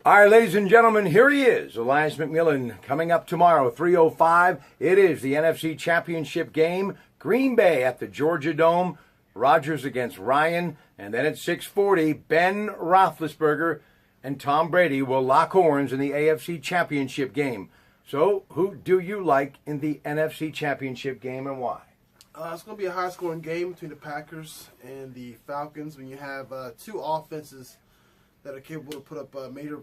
All right, ladies and gentlemen, here he is, Elias McMillan, coming up tomorrow, 3:05. It is the NFC Championship game, Green Bay at the Georgia Dome, Rodgers against Ryan, and then at 6:40, Ben Roethlisberger and Tom Brady will lock horns in the AFC Championship game. So, who do you like in the NFC Championship game and why? It's going to be a high-scoring game between the Packers and the Falcons when you have two offenses that are capable to put up major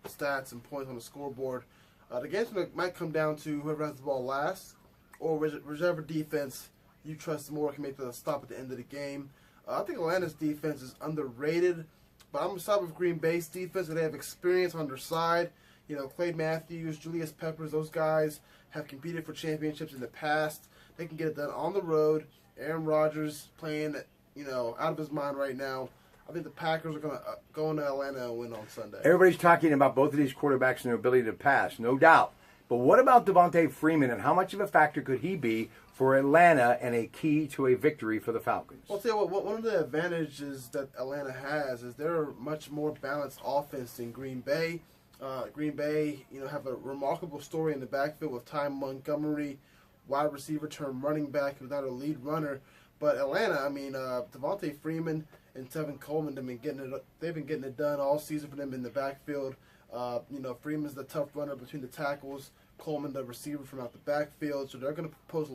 stats and points on the scoreboard. The game might come down to whoever has the ball last, or whichever defense you trust more can make the stop at the end of the game. I think Atlanta's defense is underrated, but I'm going to start with Green Bay's defense. They have experience on their side. You know, Clay Matthews, Julius Peppers, those guys have competed for championships in the past. They can get it done on the road. Aaron Rodgers playing, out of his mind right now. I think the Packers are going to go into Atlanta and win on Sunday. Everybody's talking about both of these quarterbacks and their ability to pass, no doubt. But what about Devontae Freeman, and how much of a factor could he be for Atlanta and a key to a victory for the Falcons? Well, I'll tell you what, one of the advantages that Atlanta has is they're a much more balanced offense than Green Bay. Green Bay, have a remarkable story in the backfield with Ty Montgomery, wide receiver turned running back, who's not a lead runner. But Atlanta, Devontae Freeman and Tevin Coleman have been getting it done all season for them in the backfield. Freeman's the tough runner between the tackles, Coleman the receiver from out the backfield. So they're going to pose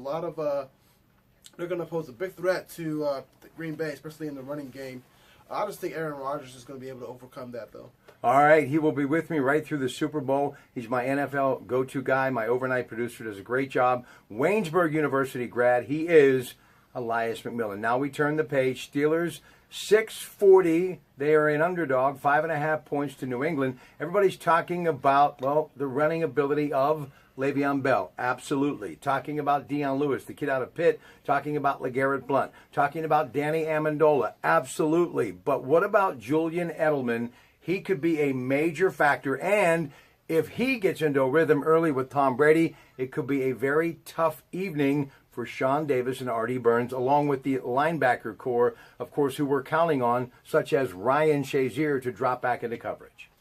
a big threat to Green Bay, especially in the running game. I just think Aaron Rodgers is going to be able to overcome that, though. All right, he will be with me right through the Super Bowl. He's my NFL go-to guy. My overnight producer does a great job. Waynesburg University grad. He is Elias McMillan. Now we turn the page. Steelers, 640. They are an underdog, 5.5 points to New England. Everybody's talking about, the running ability of Le'Veon Bell. Absolutely. Talking about Deion Lewis, the kid out of Pitt. Talking about LeGarrette Blount. Talking about Danny Amendola. Absolutely. But what about Julian Edelman? He could be a major factor, and if he gets into a rhythm early with Tom Brady, it could be a very tough evening for Sean Davis and Artie Burns, along with the linebacker core, of course, who we're counting on, such as Ryan Shazier, to drop back into coverage.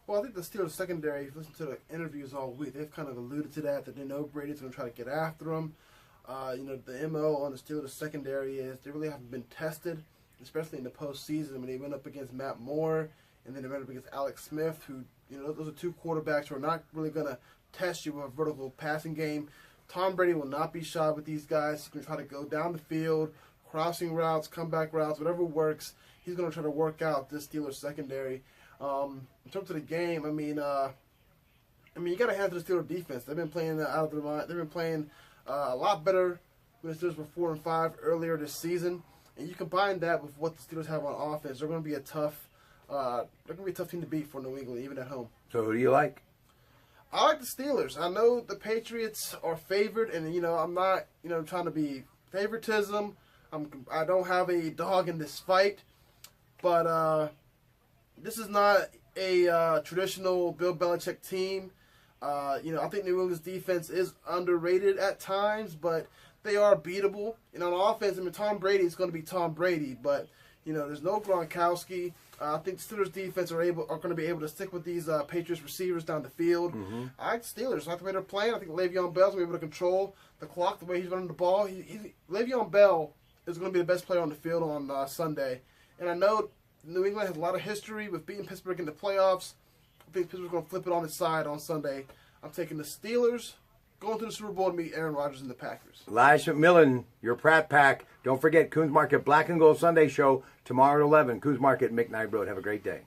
Well, I think the Steelers secondary, if you listen to the interviews all week, they've kind of alluded to that they know Brady's going to try to get after him. The MO on the Steelers secondary is they really haven't been tested, especially in the postseason when they went up against Matt Moore, and then they went up against Alex Smith, who, those are two quarterbacks who are not really going to test you with a vertical passing game. Tom Brady will not be shy with these guys. He's going to try to go down the field, crossing routes, comeback routes, whatever works. He's going to try to work out this Steelers secondary. In terms of the game, you got to hand to the Steelers defense. They've been playing out of their mind. They've been playing a lot better when the Steelers were 4-5 earlier this season. And you combine that with what the Steelers have on offense, they're going to be a tough team to beat for New England, even at home. So who do you like? I like the Steelers. I know the Patriots are favored, and I'm not trying to be favoritism. I don't have a dog in this fight, but this is not a traditional Bill Belichick team. I think New England's defense is underrated at times, but they are beatable. On offense, Tom Brady is going to be Tom Brady, but there's no Gronkowski. I think the Steelers' defense are going to be able to stick with these Patriots receivers down the field. Mm-hmm. I like the Steelers. I like the way they're playing. I think Le'Veon Bell's going to be able to control the clock the way he's running the ball. Le'Veon Bell is going to be the best player on the field on Sunday. And I know New England has a lot of history with beating Pittsburgh in the playoffs. I think Pittsburgh's going to flip it on its side on Sunday. I'm taking the Steelers, going to the Super Bowl to meet Aaron Rodgers and the Packers. Elias McMillan, your Pratte Pack. Don't forget, Coons Market Black and Gold Sunday Show tomorrow at 11. Coons Market, McKnight Road. Have a great day.